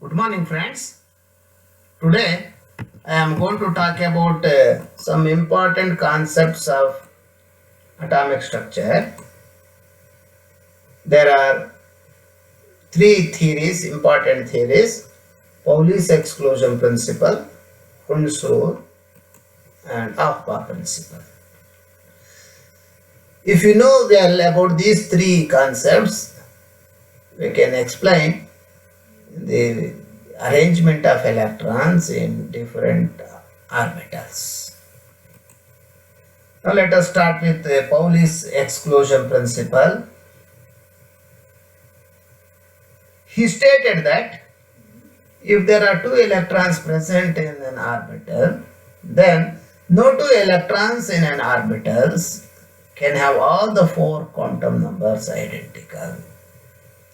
Good morning, friends. Today I am going to talk about some important concepts of atomic structure. There are three theories, important theories: Pauli's exclusion principle, Hund's rule, and Aufbau principle. If you know well about these three concepts, we can explain the arrangement of electrons in different orbitals. Now let us start with Pauli's exclusion principle. He stated that if there are two electrons present in an orbital, then no two electrons in an orbital can have all the four quantum numbers identical.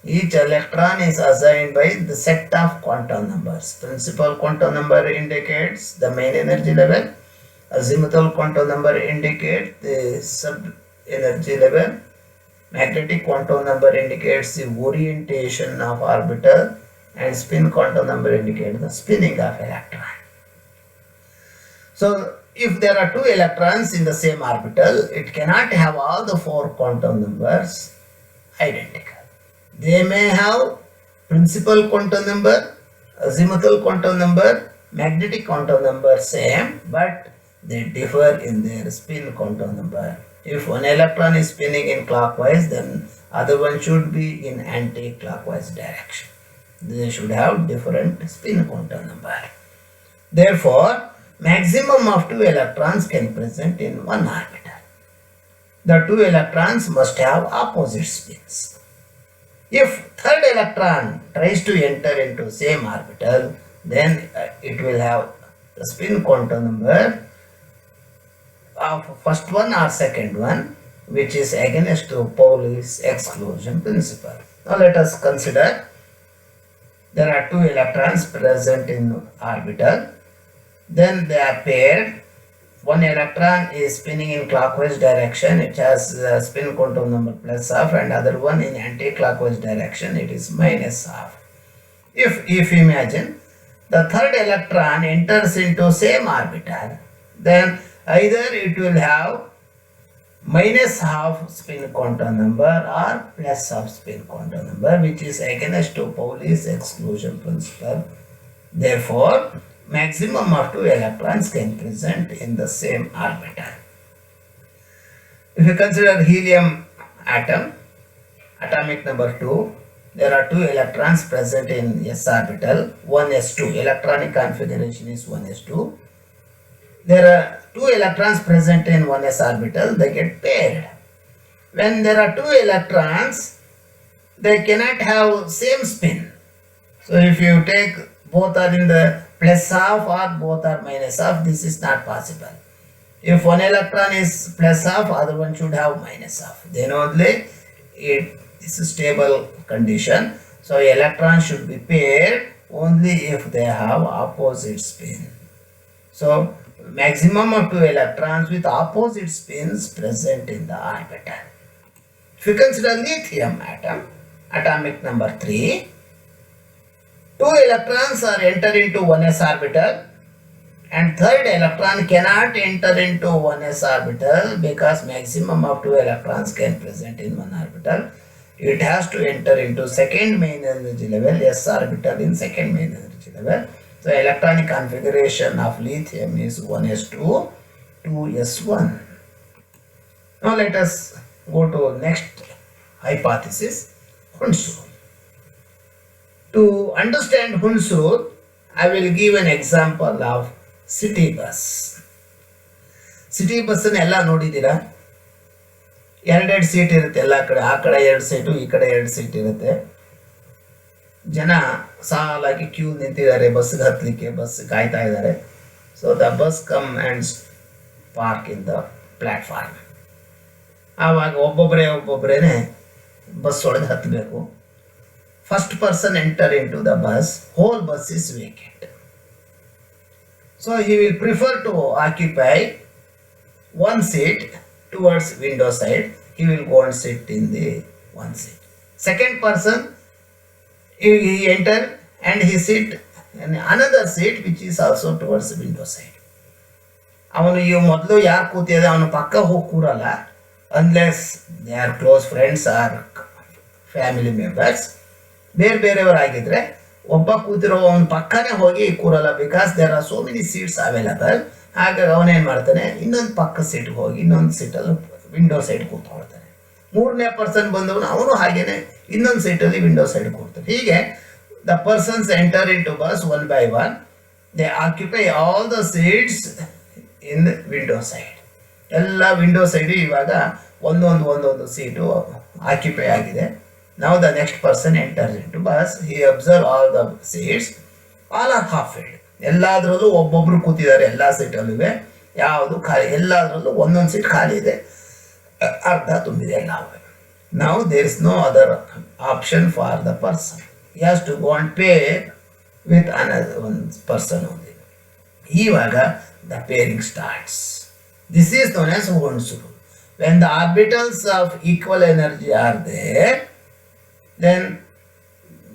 Each electron is assigned by the set of quantum numbers. Principal quantum number indicates the main energy level. Azimuthal quantum number indicates the sub-energy level. Magnetic quantum number indicates the orientation of orbital, and spin quantum number indicates the spinning of electron. So, if there are two electrons in the same orbital, it cannot have all the four quantum numbers identical. They may have principal quantum number, azimuthal quantum number, magnetic quantum number same, but they differ in their spin quantum number. If one electron is spinning in clockwise, then other one should be in anti-clockwise direction. They should have different spin quantum number. Therefore, maximum of two electrons can present in one orbital. The two electrons must have opposite spins. If third electron tries to enter into same orbital, then it will have the spin quantum number of first one or second one, which is against to Pauli's exclusion principle. Now let us consider there are two electrons present in orbital. Then they are paired. One electron is spinning in clockwise direction, it has spin quantum number plus half, and other one in anti-clockwise direction, it is minus half. If imagine the third electron enters into same orbital, then either it will have minus half spin quantum number or plus half spin quantum number, which is against to Pauli's exclusion principle. Therefore, maximum of two electrons can present in the same orbital. If you consider helium atom, atomic number 2, there are two electrons present in s orbital, 1s2. Electronic configuration is 1s2. There are two electrons present in 1s orbital, they get paired. When there are two electrons, they cannot have same spin. So if you take both are in the plus half or both are minus half, this is not possible. If one electron is plus half, other one should have minus half. Then only it is a stable condition. So electrons should be paired only if they have opposite spin. So maximum of two electrons with opposite spins present in the orbital. If you consider lithium atom, atomic number 3, two electrons are enter into 1s orbital, and third electron cannot enter into 1s orbital because maximum of two electrons can present in one orbital. It has to enter into second main energy level, s orbital in second main energy level. So electronic configuration of lithium is 1s2, 2s1. Now let us go to next hypothesis, Hund's rule. To understand Hund's rule, I will give an example of city bus. City bus ಎಲ್ಲ ನೋಡಿದ್ದೀರಾ? ಎರಡೆರಡು seat ಇರುತ್ತೆ ಎಲ್ಲ ಕಡೆ, ಆ ಕಡೆ ಎರಡು seat, ಈ ಕಡೆ ಎರಡು ಸೀಟ್ ಇರುತ್ತೆ. ಜನ ಸಾಲಾಗಿ ಕ್ಯೂ ನಿಂತಿದ್ದಾರೆ ಬಸ್ಗೆ ಹತ್ತಲಿಕ್ಕೆ, ಬಸ್ ಕಾಯ್ತಾ ಇದ್ದಾರೆ. So the bus come and park in the platform. ಆವಾಗ ಒಬ್ಬೊಬ್ಬರೇ ಬಸ್ ಒಳಗೆ ಹತ್ತಬೇಕು. First person enter into the bus, whole bus is vacant. So he will prefer to occupy one seat towards window side. He will go and sit in the one seat. Second person, he enter and he sit in another seat which is also towards the window side. ಅವನು ಇವ್ ಮೊದಲು ಯಾರು ಕೂತಿದೆ ಅವನ ಪಕ್ಕ ಹೋಗಿ ಕೂರಲ್ಲ, unless they are close friends or family members. ಬೇರೆ ಬೇರೆಯವರಾಗಿದ್ರೆ ಒಬ್ಬ ಕೂತಿರೋ ಅವನ ಪಕ್ಕನೇ ಹೋಗಿ ಕೂರಲ್ಲ, because there are so many seats available. ಹಾಗಾಗಿ ಅವನೇನು ಮಾಡ್ತಾನೆ, ಇನ್ನೊಂದು ಪಕ್ಕ ಸೀಟ್ಗೆ ಹೋಗಿ ಇನ್ನೊಂದು ಸೀಟಲ್ಲಿ ವಿಂಡೋ ಸೈಡ್ ಕೂತ್ಕೊಳ್ತಾನೆ. ಮೂರನೇ ಪರ್ಸನ್ ಬಂದವನು ಅವನು ಹಾಗೇನೆ ಇನ್ನೊಂದು ಸೀಟಲ್ಲಿ ವಿಂಡೋ ಸೈಡ್ ಕೂರ್ತಾನೆ. ಹೀಗೆ the persons enter into bus one by one, they occupy all the seats in window side. ಎಲ್ಲ ವಿಂಡೋ ಸೈಡು ಇವಾಗ ಒಂದೊಂದು ಸೀಟು ಆಕ್ಯುಪೈ ಆಗಿದೆ. Now the next person enters into bus. He observes all the seats. All are half filled. ಎಲ್ಲದರಲ್ಲೂ ಒಬ್ಬೊಬ್ರು ಕೂತಿದ್ದಾರೆ, ಎಲ್ಲ ಸೀಟಲ್ಲೂ ಯಾವುದು ಖಾಲಿ, ಎಲ್ಲದರಲ್ಲೂ ಒಂದೊಂದು ಸೀಟ್ ಖಾಲಿ ಇದೆ, ಅರ್ಧ ತುಂಬಿದೆ ಎಲ್ಲವೂ. Now there is no other option for the person. He has to go and pay with another one person only. ಇವಾಗ the pairing starts. This is known as Hund's rule. When the orbitals of equal energy are there, then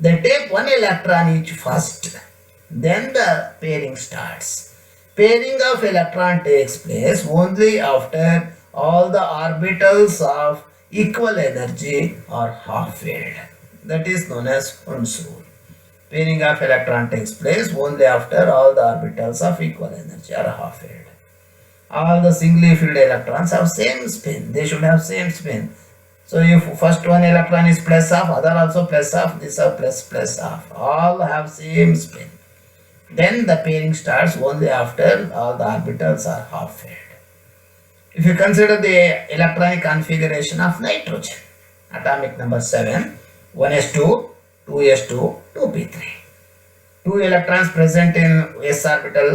they take one electron each first, then the pairing starts. Pairing of electron takes place only after all the orbitals of equal energy are half-filled. That is known as Hund's rule. Pairing of electron takes place only after all the orbitals of equal energy are half-filled. All the singly filled electrons have same spin. They should have same spin. So if first one electron is plus half, other also plus half, this are plus half. All have same spin. Then the pairing starts only after all the orbitals are half filled. If you consider the electronic configuration of nitrogen, atomic number 7, 1s2, 2s2, 2p3. 2 electrons present in s orbital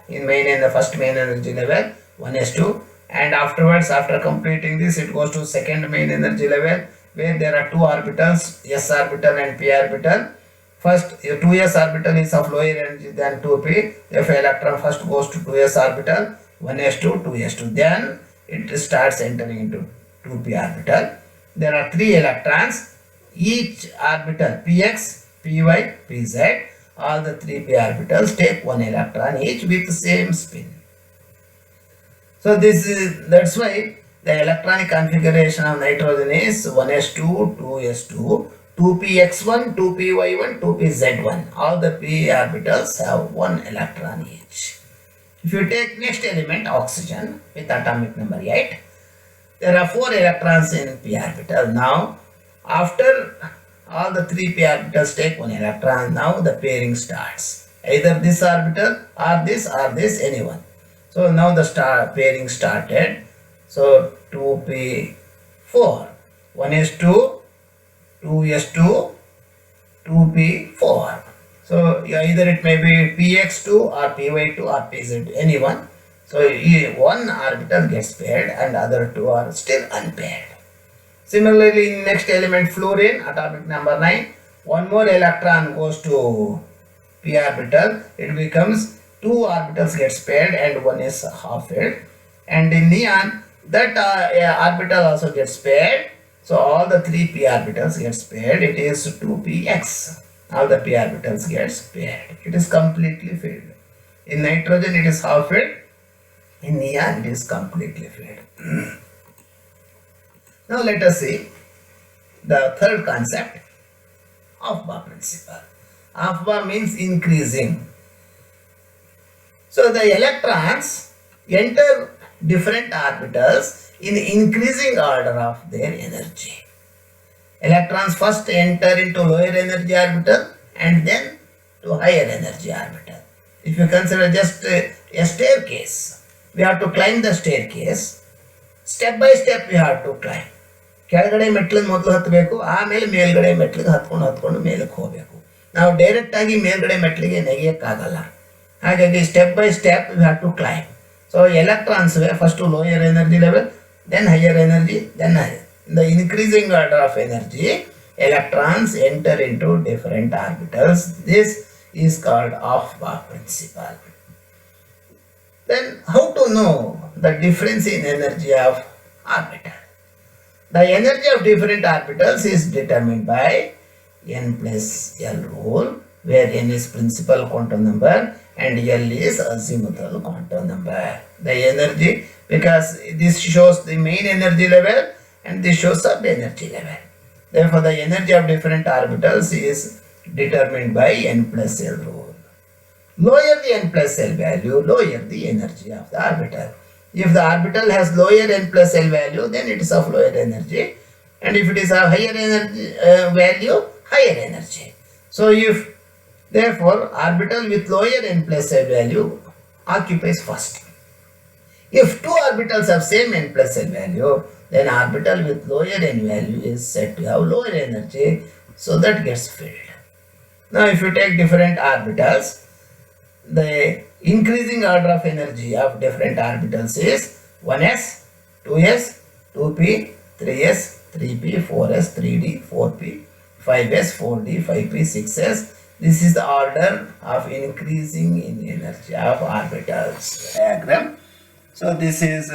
in the first main energy level, 1s2. And afterwards, after completing this, it goes to second main energy level, where there are 2 orbitals, s orbital and p orbital. First 2s orbital is of lower energy than 2p. If electron first goes to 2s orbital, 1s2, 2s2, then it starts entering into 2p orbital. There are 3 electrons, each orbital px, py, pz. All the 3p orbitals take 1 electron each with the same spin. So that's why the electronic configuration of nitrogen is 1s2, 2s2, 2px1, 2py1, 2pz1. All the p orbitals have 1 electron each. If you take next element, oxygen, with atomic number 8, there are 4 electrons in p orbital. Now, after all the 3 p orbitals take 1 electron, now the pairing starts. Either this orbital or this, anyone. So now the pairing started. So 2p4, 1s2, 2s2, 2p4. So either it may be px2 or py2 or pz, anyone. So one orbital gets paired and other 2 are still unpaired. Similarly, in next element, fluorine, atomic number 9, one more electron goes to p orbital. It becomes 2 orbitals gets paired and 1 is half filled. And in neon, that orbital also gets paired. So all the 3 p orbitals gets paired. It is 2px. All the p orbitals gets paired. It is completely filled. In nitrogen, it is half filled. In neon, it is completely filled. Now let us see the third concept, Aufbau principle. Aufbau means increasing. So the electrons enter different orbitals in increasing order of their energy. Electrons first enter into lower energy orbital and then to higher energy orbital. If you consider just a staircase, we have to climb the staircase. Step by step we have to climb. ಕೆಳಗಡೆ ಮೆಟ್ಲಿಗೆ ಮೊದಲು ಹತ್ತಬೇಕು, ಆಮೇಲೆ ಮೇಲ್ಗಡೆ ಮೆಟ್ಲಿಗೆ ಹತ್ಕೊಂಡು ಮೇಲಕ್ಕೆ ಹೋಗಬೇಕು. ನಾವು direct ಆಗಿ ಮೇಲ್ಗಡೆ ಮೆಟ್ಲಿಗೆ ನೆಗೆಯಕ್ಕಾಗಲ್ಲ. ಹಾಗಾಗಿ step by step we have to climb. So electrons first lower energy level, then higher energy, then the increasing order of energy, electrons enter into different orbitals. This is called Aufbau principle. Then how to know the difference in energy of orbital? The energy of different orbitals is determined by n plus L rule, where n is principal quantum number and L is azimuthal quantum number. The energy, because this shows the main energy level and this shows sub energy level. Therefore, the energy of different orbitals is determined by n plus L rule. Lower the n plus L value, lower the energy of the orbital. If the orbital has lower n plus L value, then it is of lower energy, and if it is a higher energy value, higher energy. So if therefore orbital with lower n plus L value occupies first. If two orbitals have same n plus L value, then orbital with lower n value is said to have lower energy, so that gets filled. Now if you take different orbitals, the increasing order of energy of different orbitals is 1s, 2s, 2p, 3s, 3p, 4s, 3d, 4p, 5s, 4d, 5p, 6s. This is the order of increasing in energy of orbitals diagram. So this is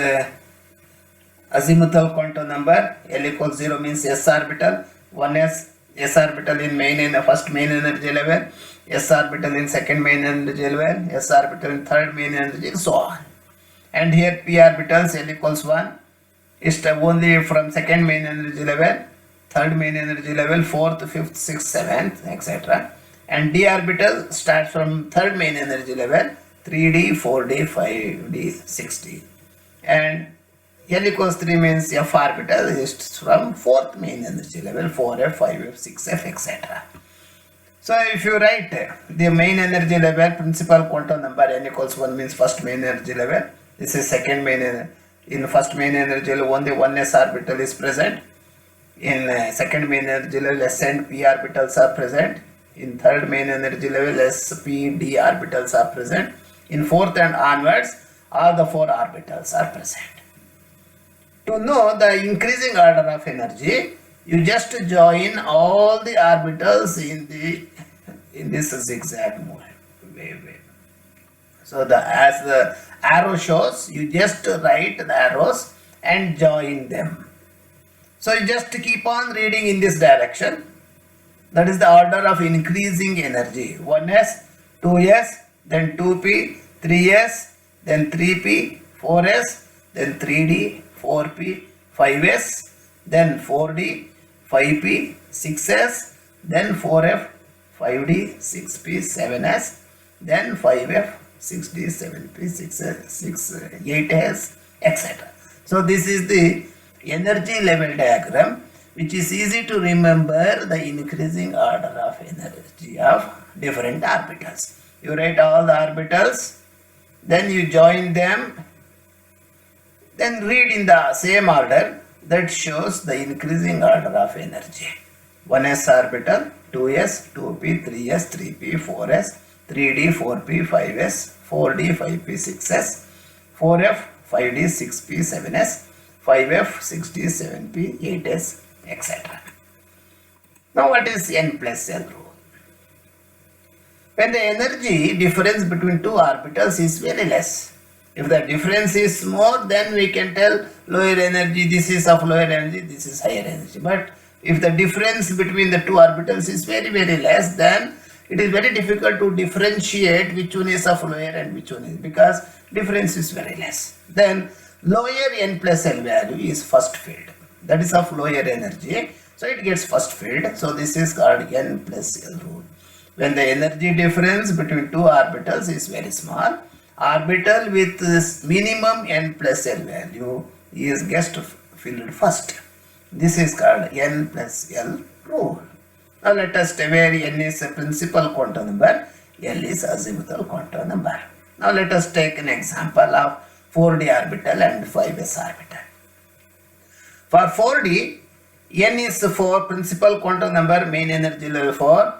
azimuthal quantum number. L equals 0 means s orbital, 1s, s orbital in first main energy level, s orbital in second main energy level, s orbital in third main energy, so on. And here p orbitals, L equals 1 is only from second main energy level, third main energy level, fourth, fifth, sixth, seventh, etc. And d orbital starts from third main energy level, 3d, 4d, 5d, 6d. And L equals 3 means f orbital is from fourth main energy level, 4f, 5f, 6f, etc. So if you write the main energy level, principal quantum number n equals 1 means first main energy level. This is second main energy. In first main energy level, only 1s orbital is present. In second main energy level, s and p orbitals are present. In third main energy level, s, p, d orbitals are present. In fourth and onwards, all the four orbitals are present. To know the increasing order of energy, you just join all the orbitals in this zigzag way. So as the arrow shows, you just write the arrows and join them. So you just keep on reading in this direction. That is the order of increasing energy. 1s, 2s, then 2p, 3s, then 3p, 4s, then 3d, 4p, 5s, then 4d, 5p, 6s, then 4f, 5d, 6p, 7s, then 5f, 6d, 7p, 6s, 8s, etc. So this is the energy level diagram, which is easy to remember the increasing order of energy of different orbitals. You write all the orbitals, then you join them, then read in the same order that shows the increasing order of energy. 1s orbital, 2s, 2p, 3s, 3p, 4s, 3d, 4p, 5s, 4d, 5p, 6s, 4f, 5d, 6p, 7s, 5f, 6d, 7p, 8s, etc. Now what is n plus L rule? When the energy difference between two orbitals is very less, if the difference is more, then we can tell lower energy, this is of lower energy, this is higher energy. But if the difference between the two orbitals is very less, then it is very difficult to differentiate which one is of lower and which one is, because difference is very less. Then lower n plus L value is first filled. That is of lower energy. So it gets first filled. So this is called n plus L rule. When the energy difference between two orbitals is very small, orbital with this minimum n plus L value is gets filled first. This is called n plus L rule. Now let us say where n is a principal quantum number, L is azimuthal quantum number. Now let us take an example of 4d orbital and 5s orbital. For 4d, n is for principal quantum number, main energy level 4.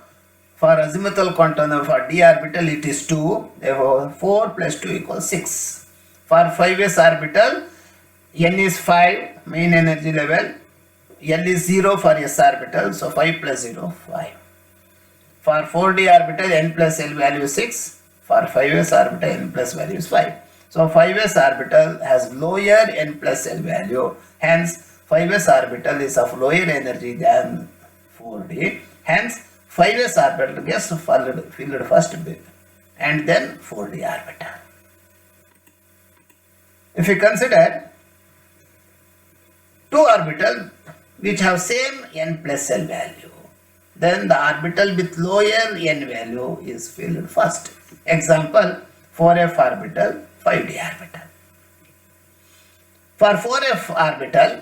For azimuthal quantum number, for d orbital it is 2, therefore 4 plus 2 equals 6. For 5s orbital, n is 5, main energy level, L is 0 for s orbital, so 5 plus 0, 5. For 4d orbital, n plus L value is 6. For 5s orbital, n plus value is 5. So 5s orbital has lower n plus L value, hence 5s orbital is of lower energy than 4d, hence 5s orbital gets filled first and then 4d orbital. If we consider two orbitals which have same n plus L value, then the orbital with lower n value is filled first. Example, 4f orbital, 5d orbital. For 4f orbital,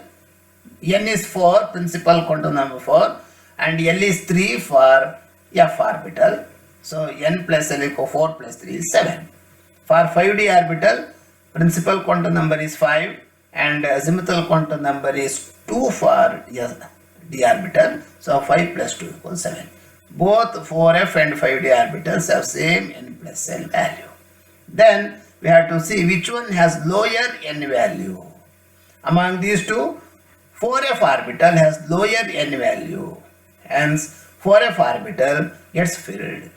n is 4, principal quantum number 4, and L is 3 for f orbital. So n plus L equal 4 plus 3 is 7. For 5d orbital, principal quantum number is 5 and azimuthal quantum number is 2 for d orbital. So 5 plus 2 equals 7. Both 4f and 5d orbitals have same n plus L value. Then we have to see which one has lower n value. Among these two, 4f orbital has lower n value. Hence 4f orbital gets filled.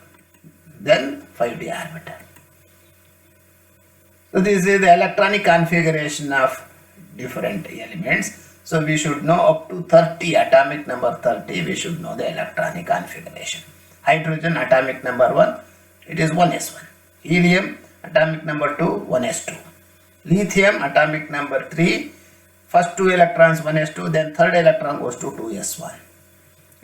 Then 5d orbital. So this is the electronic configuration of different elements. So we should know up to 30, atomic number 30, we should know the electronic configuration. Hydrogen atomic number 1, it is 1s1. Helium atomic number 2, 1s2. Lithium atomic number 3, first 2 electrons 1s2, then third electron goes to 2s1.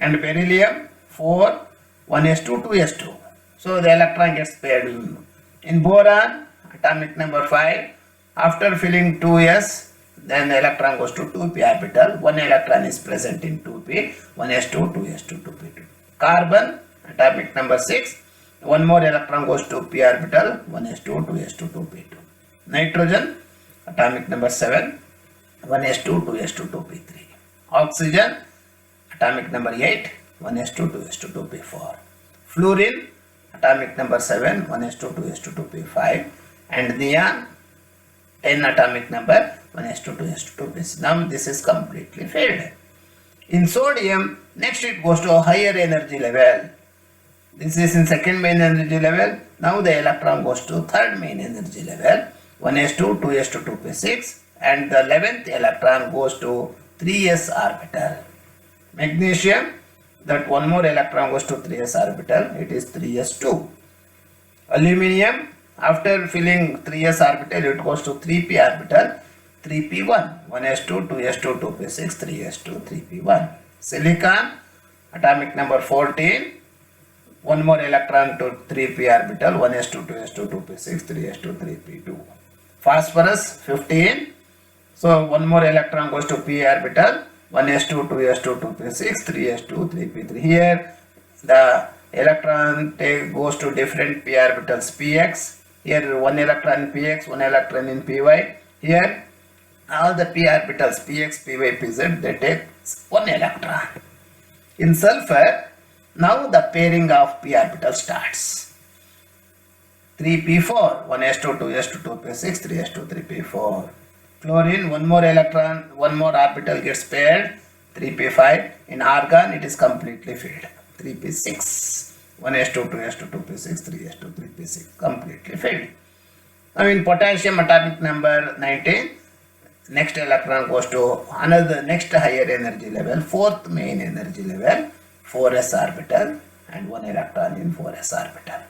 And beryllium 4, 1s2, 2s2. So the electron gets paired. In boron atomic number 5, after filling 2s, then the electron goes to 2p orbital. One electron is present in 2p, 1s2, 2s2, 2p2. Carbon atomic number 6, one more electron goes to p orbital, 1s2, 2s2, 2p2. Nitrogen atomic number 7, 1s2, 2s2, 2p3. Oxygen atomic number 8, 1s2, 2s2, 2p4. Fluorine atomic number 7, 1s2, 2s2, 2p5. And neon 10 atomic number, 1s2, 2s2, 2p6. Now this is completely filled. In sodium, next it goes to a higher energy level. This is in second main energy level. Now the electron goes to third main energy level, 1s2, 2s2, 2p6, and the 11th electron goes to 3s orbital. Magnesium, that one more electron goes to 3s orbital, it is 3s2. Aluminium, after filling 3s orbital, it goes to 3p orbital, 3p1, 1s2, 2s2, 2p6, 3s2, 3p1. Silicon, atomic number 14, one more electron to 3p orbital, 1s2, 2s2, 2p6, 3s2, 3p2. Phosphorus, 15, so one more electron goes to p orbital, 1s2, 2s2, 2p6, 3s2, 3p3. Here, the electron goes to different p orbitals, px. Here, one electron in px, one electron in py. Here, all the p orbitals, px, py, pz, they take one electron. In sulfur, now the pairing of p orbital starts. 3p4, 1s2, 2s2, 2p6, 3s2, 3p4. Chlorine, one more electron, one more orbital gets paired, 3p5. In argon, it is completely filled, 3p6. 1s2, 2s2, 2p6, 3s2, 3p6, completely filled. Now in potassium atomic number 19, next electron goes to another next higher energy level, fourth main energy level, 4s orbital, and one electron in 4s orbital.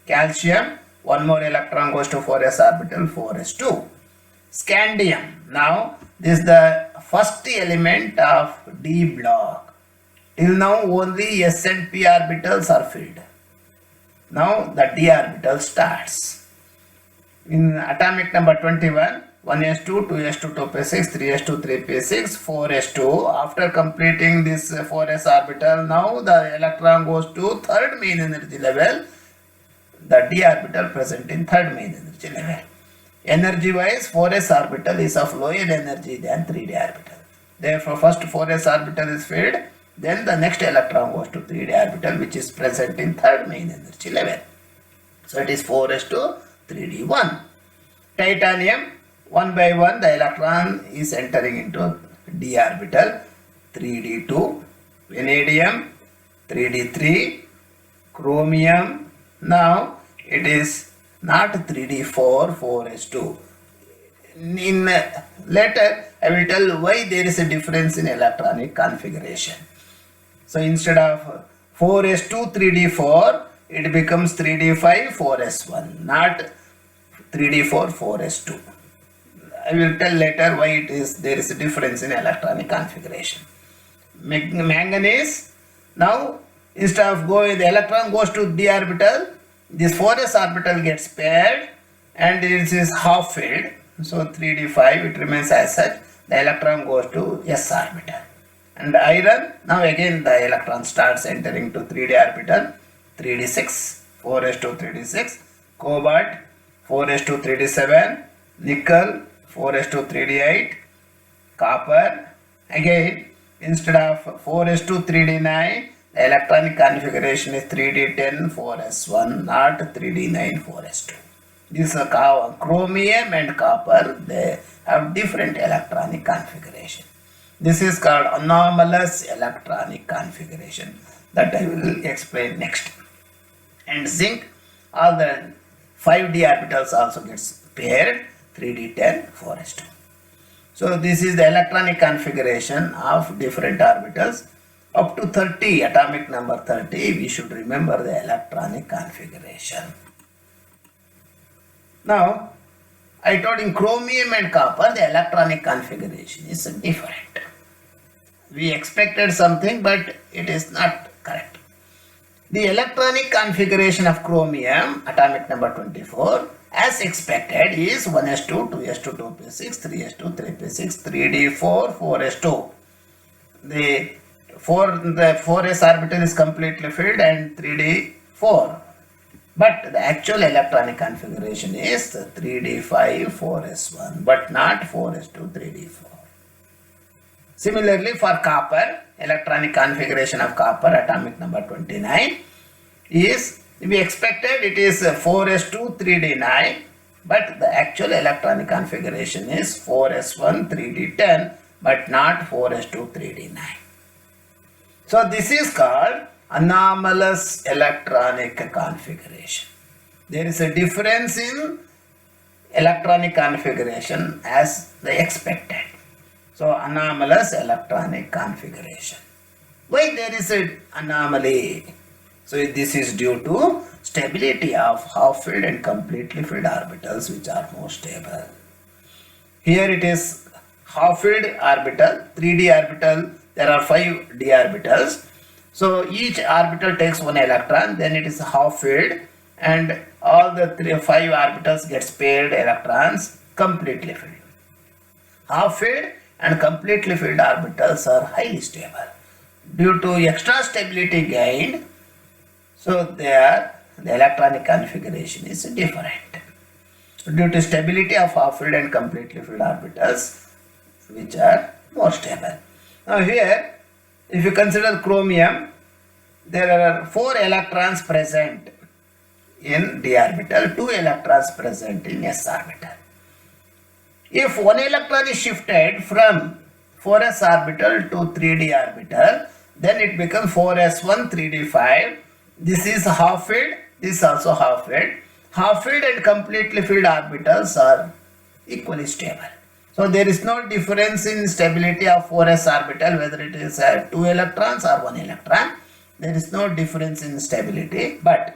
Calcium, one more electron goes to 4s orbital, 4s2. Scandium, now this is the first element of D block. Till now only s and p orbitals are filled. Now the d orbital starts. In atomic number 21, 1s2, 2s2, 2p6, 3s2, 3p6, 4s2. After completing this 4s orbital, now the electron goes to third main energy level. The d orbital present in third main energy level. Energy wise, 4s orbital is of lower energy than 3d orbital. Therefore, first 4s orbital is filled. Then the next electron goes to 3d orbital, which is present in third main energy level. So it is 4s to 3d1. Titanium, one by one the electron is entering into d orbital, 3d2. Vanadium, 3d3. Chromium, now it is not 3d4, 4s2. In later I will tell why there is a difference in electronic configuration. So instead of 4s2 3d4, it becomes 3d5 4s1, not 3d4 4s2. I will tell later why there is a difference in electronic configuration. Manganese, now instead of going, the electron goes to d orbital, this 4s orbital gets paired and it is half filled. So 3d5, it remains as such. The electron goes to s orbital. And iron, now again the electron starts entering to 3d orbital, 3d6, 4s2 3d6, cobalt 4s2 3d7, nickel 4s2 3d8, copper, again instead of 4s2 3d9, the electronic configuration is 3d10 4s1, not 3d9 4s2. This is chromium and copper, they have different electronic configuration. This is called anomalous electronic configuration that I will explain next. And zinc, all the 5d orbitals also gets paired, 3d10 4s2. So this is the electronic configuration of different orbitals. Up to 30, atomic number 30, we should remember the electronic configuration. Now, I told in chromium and copper, the electronic configuration is different. We expected something, but it is not correct. The electronic configuration of chromium, atomic number 24, as expected is 1s2, 2s2, 2p6, 3s2, 3p6, 3d4, 4s2. The 4s orbital is completely filled and 3d4. But the actual electronic configuration is 3d5, 4s1, but not 4s2, 3d4. Similarly, for copper, electronic configuration of copper, atomic number 29, is, we expected it is 4s2, 3d9, but the actual electronic configuration is 4s1, 3d10, but not 4s2, 3d9. So this is called anomalous electronic configuration. There is a difference in electronic configuration as the expected. So anomalous electronic configuration. Why there is an anomaly? So this is due to stability of half-filled and completely filled orbitals, which are more stable. Here it is half-filled orbital, 3d orbital, there are 5d orbitals. So each orbital takes one electron, then it is half-filled and all the 5 orbitals gets paired electrons completely filled. Half-filled and completely filled orbitals are highly stable. Due to extra stability gained, so the electronic configuration is different. Due to stability of half-filled and completely filled orbitals, which are more stable. Now here, if you consider chromium, there are 4 electrons present in d orbital, 2 electrons present in s orbital. If one electron is shifted from 4s orbital to 3d orbital, then it becomes 4s1 3d5. This is half-filled, this is also half-filled. Half-filled and completely filled orbitals are equally stable. So there is no difference in stability of 4s orbital, whether it is 2 electrons or 1 electron. There is no difference in stability, but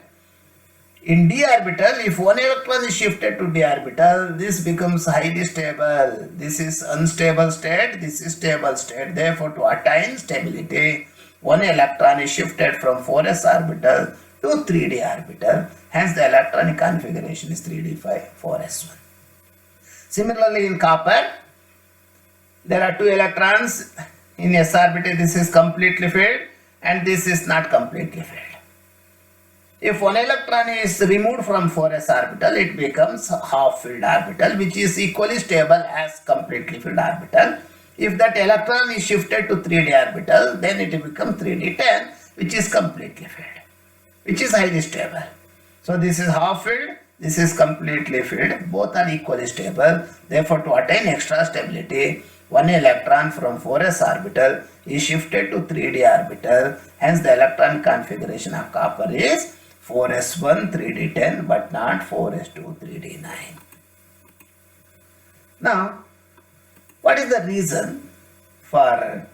in d orbital, if one electron is shifted to d orbital, this becomes highly stable. This is unstable state, this is stable state. Therefore, to attain stability, one electron is shifted from 4s orbital to 3d orbital. Hence, the electronic configuration is 3d5 4s1. Similarly, in copper, there are 2 electrons in s orbital. This is completely filled and this is not completely filled. If one electron is removed from 4s orbital, it becomes half-filled orbital, which is equally stable as completely filled orbital. If that electron is shifted to 3d orbital, then it becomes 3d10, which is completely filled, which is highly stable. So this is half-filled, this is completely filled, both are equally stable. Therefore, to attain extra stability, one electron from 4s orbital is shifted to 3d orbital. Hence, the electron configuration of copper is 4s1 3d10, but not 4s2 3d9. Now, what is the reason for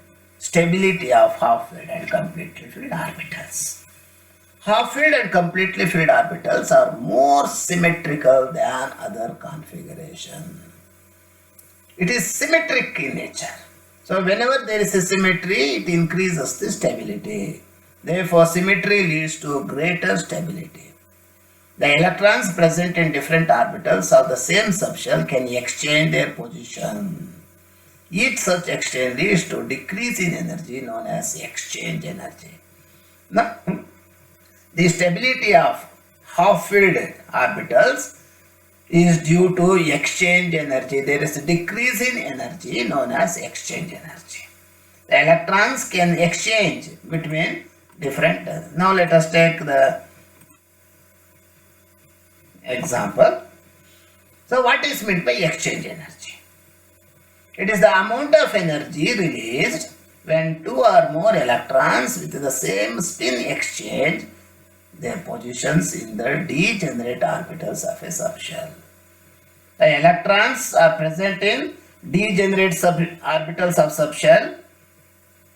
stability of half-filled and completely filled orbitals. Half-filled and completely filled orbitals are more symmetrical than other configuration. It is symmetric in nature. So whenever there is a symmetry, it increases the stability. Therefore, symmetry leads to greater stability. The electrons present in different orbitals of the same subshell can exchange their position. Each such exchange leads to decrease in energy known as exchange energy. Now, the stability of half-filled orbitals is due to exchange energy. There is a decrease in energy known as exchange energy. The electrons can exchange between different. Now let us take the example. So what is meant by exchange energy? It is the amount of energy released when two or more electrons with the same spin exchange their positions in the degenerate orbitals of a subshell. The electrons are present in degenerate orbitals of subshell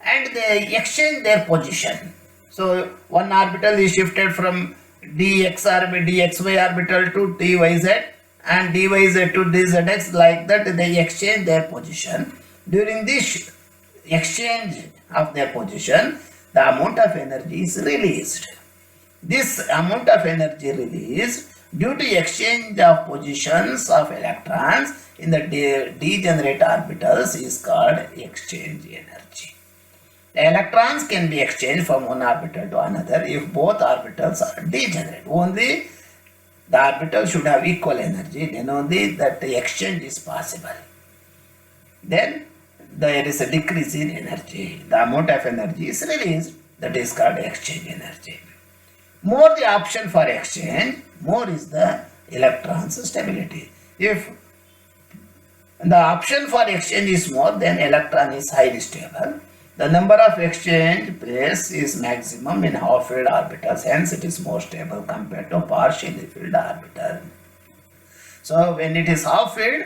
and they exchange their position. So one orbital is shifted from dxy orbital to dyz and dyz to dzx, like that they exchange their position. During this exchange of their position, the amount of energy is released. This amount of energy released due to exchange of positions of electrons in the degenerate orbitals is called exchange energy. The electrons can be exchanged from one orbital to another if both orbitals are degenerate. Only the orbital should have equal energy, then only that the exchange is possible. Then there is a decrease in energy. The amount of energy is released, that is called exchange energy. More the option for exchange, more is the electron's stability. If the option for exchange is more, then electron is highly stable. The number of exchange pairs is maximum in half-filled orbitals, hence it is more stable compared to partially filled orbital. So when it is half-filled,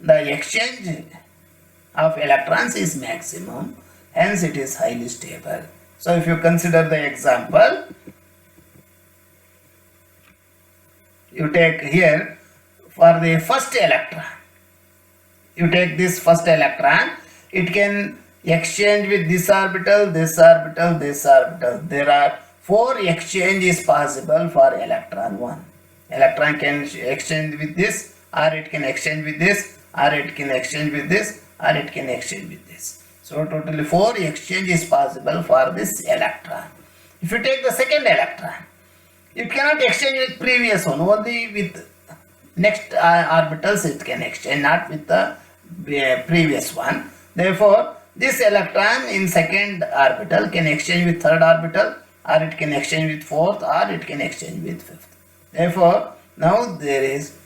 the exchange of electrons is maximum, hence it is highly stable. So if you consider the example, you take here for the first electron, you take this first electron, it can exchange with this orbital, this orbital, this orbital. There are 4 exchanges possible for electron 1. Electron can exchange with this, or it can exchange with this, or it can exchange with this, or it can exchange with this. So totally 4 exchanges possible for this electron. If you take the second electron, it cannot exchange with previous one, only with next orbitals it can exchange, not with the previous one. Therefore, this electron in second orbital can exchange with third orbital, or it can exchange with fourth, or it can exchange with fifth. Therefore, now there is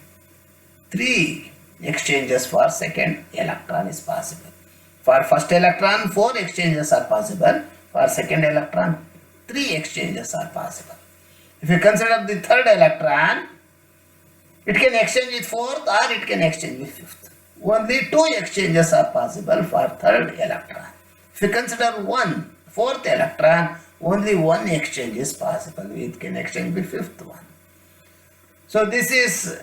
3 exchanges for second electron is possible. For first electron, 4 exchanges are possible. For second electron, 3 exchanges are possible. If you consider the third electron, it can exchange with fourth or it can exchange with fifth. Only 2 exchanges are possible for third electron. If you consider fourth electron, only 1 exchange is possible. It can exchange with fifth one. So this is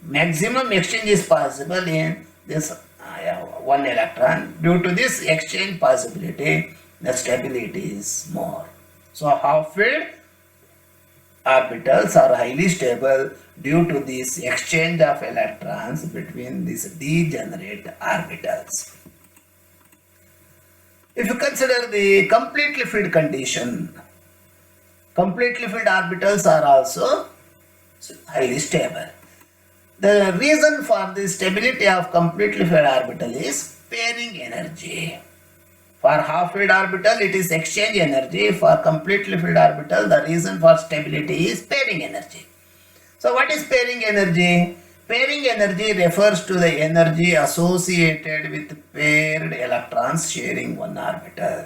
maximum exchange is possible in this 1 electron. Due to this exchange possibility, the stability is more. So half-filled orbitals are highly stable due to this exchange of electrons between these degenerate orbitals. If you consider the completely filled condition, completely filled orbitals are also highly stable. The reason for the stability of completely filled orbital is pairing energy. For half-filled orbital, it is exchange energy. For completely filled orbital, the reason for stability is pairing energy. So what is pairing energy? Pairing energy refers to the energy associated with paired electrons sharing one orbital.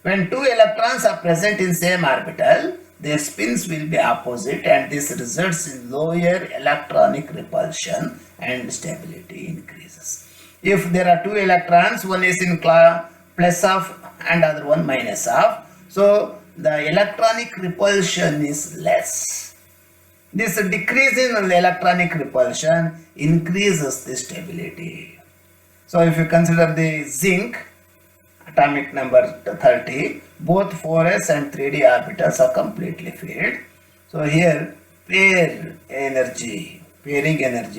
When 2 electrons are present in same orbital, their spins will be opposite, and this results in lower electronic repulsion and stability increases. If there are 2 electrons, one is in plus of and other one minus of. So the electronic repulsion is less. This decrease in the electronic repulsion increases the stability. So if you consider the zinc, atomic number 30, both 4s and 3d orbitals are completely filled. So here pairing energy,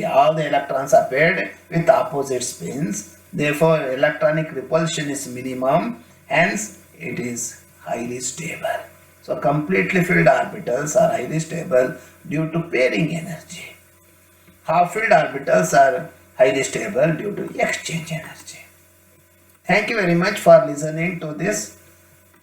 all the electrons are paired with opposite spins. Therefore electronic repulsion is minimum, hence it is highly stable. So completely filled orbitals are highly stable due to pairing energy. Half filled orbitals are highly stable due to exchange energy. Thank you very much for listening to this